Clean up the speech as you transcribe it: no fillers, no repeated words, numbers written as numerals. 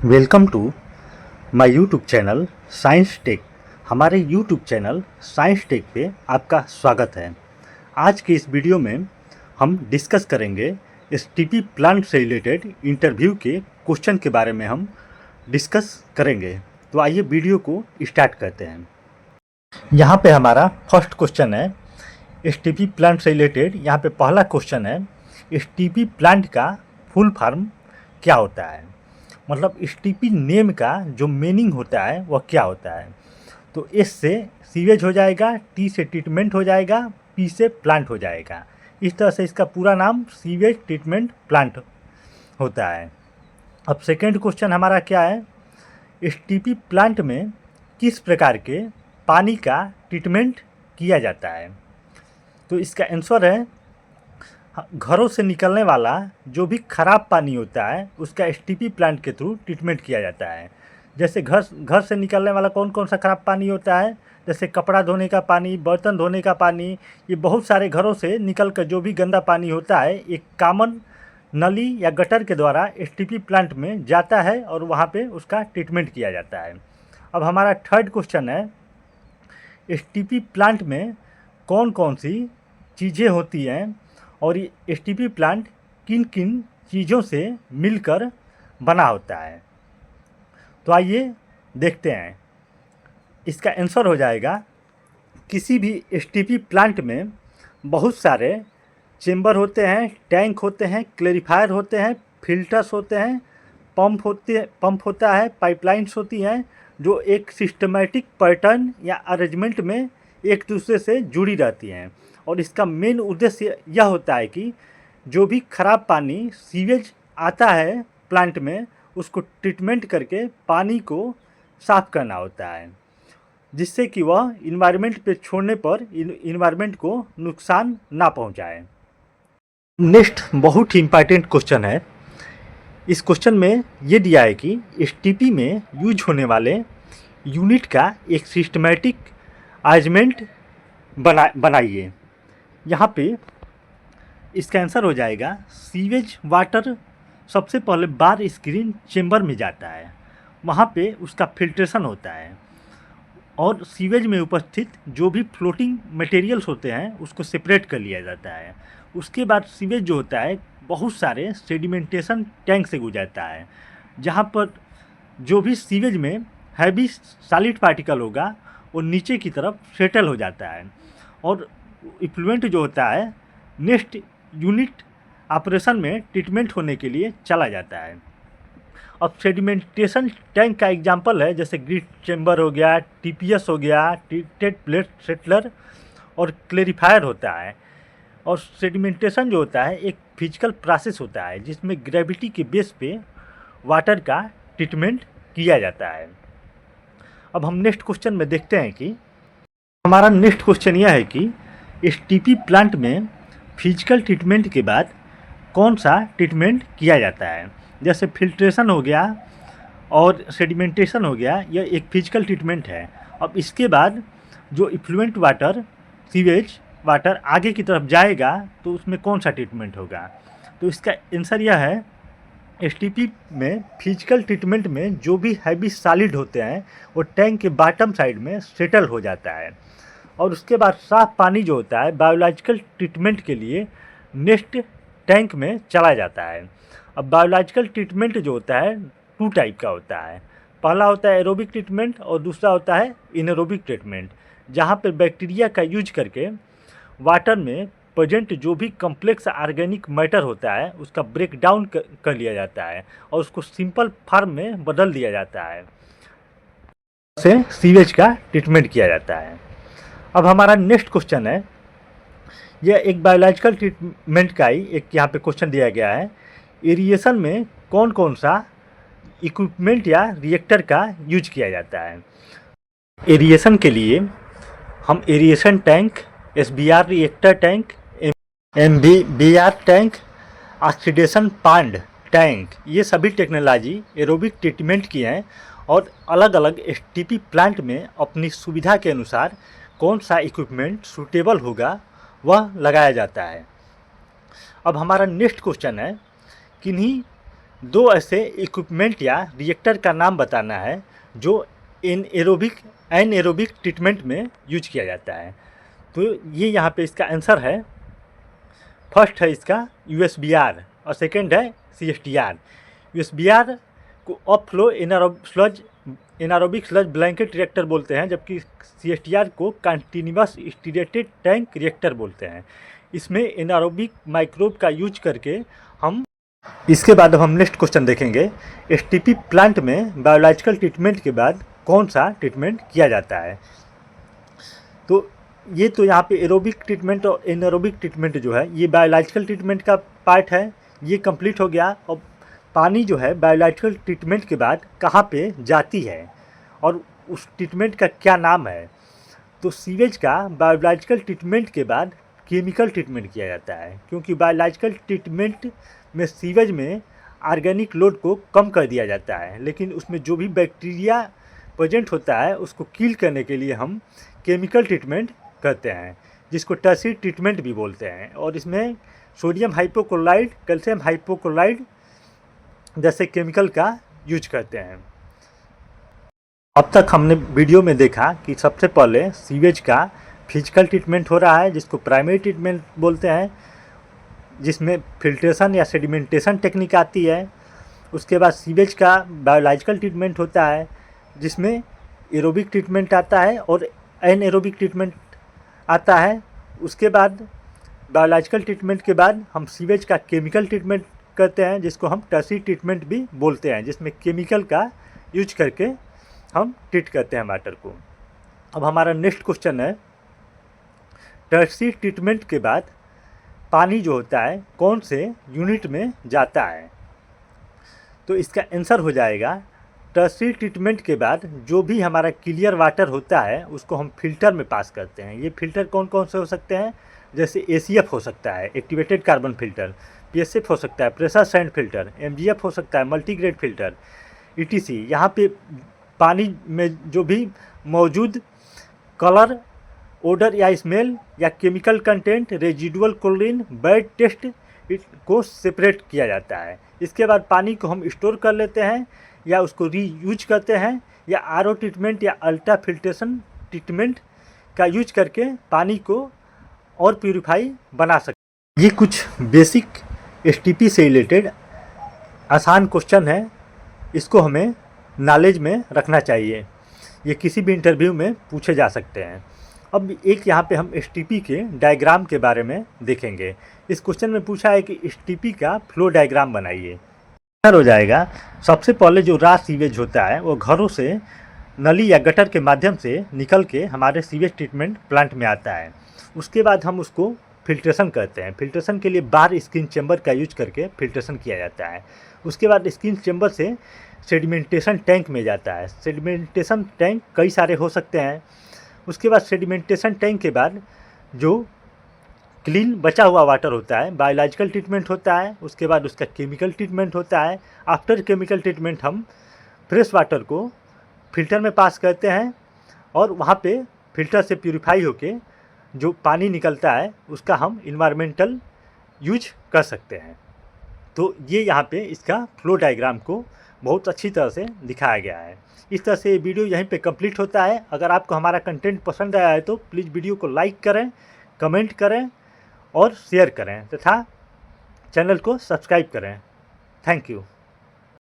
Welcome to my YouTube channel Science Tech. हमारे YouTube channel Science Tech पे आपका स्वागत है। आज के इस वीडियो में हम डिस्कस करेंगे एसटीपी प्लांट से रिलेटेड इंटरव्यू के क्वेश्चन के बारे में हम डिस्कस करेंगे। तो आइए वीडियो को स्टार्ट करते हैं। यहाँ पे हमारा फर्स्ट क्वेश्चन है एसटीपी प्लांट से रिलेटेड। यहाँ पे पहला क्वेश्चन है एसटीपी प्लांट का फुल फॉर्म क्या होता है, मतलब एसटीपी नेम का जो मीनिंग होता है वह क्या होता है। तो एस से सीवेज हो जाएगा, टी से ट्रीटमेंट हो जाएगा, पी से प्लांट हो जाएगा। इस तरह से इसका पूरा नाम सीवेज ट्रीटमेंट प्लांट होता है। अब सेकेंड क्वेश्चन हमारा क्या है, एसटीपी प्लांट में किस प्रकार के पानी का ट्रीटमेंट किया जाता है। तो इसका आंसर है घरों से निकलने वाला जो भी ख़राब पानी होता है उसका एसटीपी प्लांट के थ्रू ट्रीटमेंट किया जाता है। जैसे घर से निकलने वाला कौन कौन सा ख़राब पानी होता है, जैसे कपड़ा धोने का पानी, बर्तन धोने का पानी, ये बहुत सारे घरों से निकल कर जो भी गंदा पानी होता है एक कॉमन नली या गटर के द्वारा एसटीपी प्लांट में जाता है और वहाँ पे उसका ट्रीटमेंट किया जाता है। अब हमारा थर्ड क्वेश्चन है एसटीपी प्लांट में कौन कौन सी चीज़ें होती हैं और ये एसटीपी प्लांट किन किन चीज़ों से मिलकर बना होता है। तो आइए देखते हैं। इसका आंसर हो जाएगा किसी भी एसटीपी प्लांट में बहुत सारे चेंबर होते हैं, टैंक होते हैं, क्लैरिफायर होते हैं, फिल्टर्स होते हैं, पंप होता है, पाइपलाइंस होती हैं जो एक सिस्टमेटिक पैटर्न या अरेंजमेंट में एक दूसरे से जुड़ी रहती हैं। और इसका मेन उद्देश्य यह होता है कि जो भी ख़राब पानी सीवेज आता है प्लांट में उसको ट्रीटमेंट करके पानी को साफ़ करना होता है, जिससे कि वह इन्वायरमेंट पे छोड़ने पर इन्वायरमेंट को नुकसान ना पहुंचाए। नेक्स्ट बहुत ही इम्पॉर्टेंट क्वेश्चन है। इस क्वेश्चन में ये दिया है कि एसटीपी में यूज होने वाले यूनिट का एक सिस्टमेटिक अरेंजमेंट बनाइए। यहाँ पे इसका आंसर हो जाएगा सीवेज वाटर सबसे पहले बार स्क्रीन चेंबर में जाता है, वहाँ पे उसका फिल्ट्रेशन होता है और सीवेज में उपस्थित जो भी फ्लोटिंग मटेरियल्स होते हैं उसको सेपरेट कर लिया जाता है। उसके बाद सीवेज जो होता है बहुत सारे सेडिमेंटेशन टैंक से गुजरता है, जहाँ पर जो भी सीवेज में हैवी सॉलिड पार्टिकल होगा वो नीचे की तरफ सेटल हो जाता है और इफ्लुएंट जो होता है नेक्स्ट यूनिट ऑपरेशन में ट्रीटमेंट होने के लिए चला जाता है। अब सेडिमेंटेशन टैंक का एग्जांपल है जैसे ग्रिट चेंबर हो गया, टीपीएस हो गया, ट्रीटेड प्लेट सेटलर और क्लैरिफायर होता है। और सेडिमेंटेशन जो होता है एक फिजिकल प्रोसेस होता है जिसमें ग्रेविटी के बेस पे वाटर का ट्रीटमेंट किया जाता है। अब हम नेक्स्ट क्वेश्चन में देखते हैं कि हमारा नेक्स्ट क्वेश्चन यह है कि एसटीपी प्लांट में फिजिकल ट्रीटमेंट के बाद कौन सा ट्रीटमेंट किया जाता है। जैसे फिल्ट्रेशन हो गया और सेडिमेंटेशन हो गया, यह एक फिजिकल ट्रीटमेंट है। अब इसके बाद जो इफ्लुएंट वाटर सीवेज वाटर आगे की तरफ जाएगा तो उसमें कौन सा ट्रीटमेंट होगा। तो इसका आंसर यह है एसटीपी में फिजिकल ट्रीटमेंट में जो भी हैवी सॉलिड होते हैं वो टैंक के बॉटम साइड में सेटल हो जाता है और उसके बाद साफ पानी जो होता है बायोलॉजिकल ट्रीटमेंट के लिए नेक्स्ट टैंक में चला जाता है। अब बायोलॉजिकल ट्रीटमेंट जो होता है 2 टाइप का होता है। पहला होता है एरोबिक ट्रीटमेंट और दूसरा होता है इनएरोबिक ट्रीटमेंट, जहाँ पर बैक्टीरिया का यूज करके वाटर में प्रेजेंट जो भी कम्प्लेक्स ऑर्गेनिक मैटर होता है उसका ब्रेक डाउन कर लिया जाता है और उसको सिंपल फॉर्म में बदल दिया जाता है, से सीवेज का ट्रीटमेंट किया जाता है। अब हमारा नेक्स्ट क्वेश्चन है, यह एक बायोलॉजिकल ट्रीटमेंट का ही एक यहाँ पे क्वेश्चन दिया गया है। एरिएशन में कौन कौन सा इक्विपमेंट या रिएक्टर का यूज किया जाता है। एरिएशन के लिए हम aeration tank, SBR reactor tank, MBR tank, oxidation pond tank, ये सभी टेक्नोलॉजी एरोबिक ट्रीटमेंट की हैं और अलग अलग एसटीपी प्लांट में अपनी सुविधा के अनुसार कौन सा इक्विपमेंट सूटेबल होगा वह लगाया जाता है। अब हमारा नेक्स्ट क्वेश्चन है किन्हीं दो ऐसे इक्विपमेंट या रिएक्टर का नाम बताना है जो एनएरोबिक ट्रीटमेंट में यूज किया जाता है। तो ये यहाँ पे इसका आंसर है। फर्स्ट है इसका यूएसबीआर और सेकंड है सीएसटीआर। यूएसबीआर को of flow anaerobic sludge blanket reactor बोलते हैं, जबकि सीएसटीआर को कंटिन्यूअस स्टीरेटेड टैंक रिएक्टर बोलते हैं। इसमें एनारोबिक माइक्रोब का यूज करके हम इसके बाद हम नेक्स्ट क्वेश्चन देखेंगे। एसटीपी प्लांट में बायोलॉजिकल ट्रीटमेंट के बाद कौन सा ट्रीटमेंट किया जाता है। तो ये तो यहाँ पे एरोबिक ट्रीटमेंट और एनारोबिक ट्रीटमेंट जो है ये बायोलॉजिकल ट्रीटमेंट का पार्ट है, ये कंप्लीट हो गया। और पानी जो है बायोलॉजिकल ट्रीटमेंट के बाद कहाँ पे जाती है और उस ट्रीटमेंट का क्या नाम है। तो सीवेज का बायोलॉजिकल ट्रीटमेंट के बाद केमिकल ट्रीटमेंट किया जाता है, क्योंकि बायोलॉजिकल ट्रीटमेंट में सीवेज में ऑर्गेनिक लोड को कम कर दिया जाता है, लेकिन उसमें जो भी बैक्टीरिया प्रेजेंट होता है उसको किल करने के लिए हम केमिकल ट्रीटमेंट करते हैं, जिसको टर्शियरी ट्रीटमेंट भी बोलते हैं। और इसमें सोडियम हाइपोक्लोराइड, कैल्शियम हाइपोक्लोराइड जैसे केमिकल का यूज करते हैं। अब तक हमने वीडियो में देखा कि सबसे पहले सीवेज का फिजिकल ट्रीटमेंट हो रहा है, जिसको प्राइमरी ट्रीटमेंट बोलते हैं, जिसमें फिल्ट्रेशन या सेडिमेंटेशन टेक्निक आती है। उसके बाद सीवेज का बायोलॉजिकल ट्रीटमेंट होता है, जिसमें एरोबिक ट्रीटमेंट आता है और एनएरोबिक ट्रीटमेंट आता है। उसके बाद बायोलॉजिकल ट्रीटमेंट के बाद हम सीवेज का केमिकल ट्रीटमेंट करते हैं, जिसको हम टर्शियरी ट्रीटमेंट भी बोलते हैं, जिसमें केमिकल का यूज करके हम ट्रीट करते हैं वाटर को। अब हमारा नेक्स्ट क्वेश्चन है, टर्शियरी ट्रीटमेंट के बाद पानी जो होता है कौन से यूनिट में जाता है। तो इसका आंसर हो जाएगा, टर्शियरी ट्रीटमेंट के बाद जो भी हमारा क्लियर वाटर होता है उसको हम फिल्टर में पास करते हैं। ये फिल्टर कौन कौन से हो सकते हैं, जैसे एसीएफ हो सकता है, एक्टिवेटेड कार्बन फिल्टर, पीएसएफ हो सकता है, प्रेशर सैंड फिल्टर, एमजीएफ हो सकता है, मल्टीग्रेड फिल्टर, ईटीसी। यहाँ पे पानी में जो भी मौजूद कलर, ओडर या स्मेल या chemical content, residual chlorine, bad taste को सेपरेट किया जाता है। इसके बाद पानी को हम स्टोर कर लेते हैं या उसको रीयूज करते हैं, या आरओ ट्रीटमेंट या अल्ट्रा फिल्ट्रेशन ट्रीटमेंट का यूज करके पानी को और प्यूरिफाई बना सकते हैं। ये कुछ बेसिक एसटीपी से रिलेटेड आसान क्वेश्चन है, इसको हमें नॉलेज में रखना चाहिए। ये किसी भी इंटरव्यू में पूछे जा सकते हैं। अब एक यहाँ पे हम एसटीपी के डायग्राम के बारे में देखेंगे। इस क्वेश्चन में पूछा है कि एसटीपी का फ्लो डायग्राम बनाइए। हो जाएगा, सबसे पहले जो रॉ सीवेज होता है वो घरों से नली या गटर के माध्यम से निकल के हमारे सीवेज ट्रीटमेंट प्लांट में आता है। उसके बाद हम उसको फिल्ट्रेशन करते हैं। फिल्ट्रेशन के लिए बार स्क्रीन चैम्बर का यूज करके फिल्ट्रेशन किया जाता है। उसके बाद स्क्रीन चैम्बर से सेडिमेंटेशन टैंक में जाता है। सेडिमेंटेशन टैंक कई सारे हो सकते हैं। उसके बाद सेडिमेंटेशन टैंक के बाद जो क्लीन बचा हुआ वाटर होता है, बायोलॉजिकल ट्रीटमेंट होता है। उसके बाद उसका केमिकल ट्रीटमेंट होता है। आफ्टर केमिकल ट्रीटमेंट हम फ्रेश वाटर को फिल्टर में पास करते हैं और वहाँ पे फिल्टर से प्यूरिफाई होके जो पानी निकलता है उसका हम इन्वायरमेंटल यूज कर सकते हैं। तो ये यहाँ पे इसका फ्लो डायग्राम को बहुत अच्छी तरह से दिखाया गया है। इस तरह से वीडियो यहीं पे कंप्लीट होता है। अगर आपको हमारा कंटेंट पसंद आया है तो प्लीज़ वीडियो को लाइक करें, कमेंट करें और शेयर करें तथा चैनल को सब्सक्राइब करें। Thank you.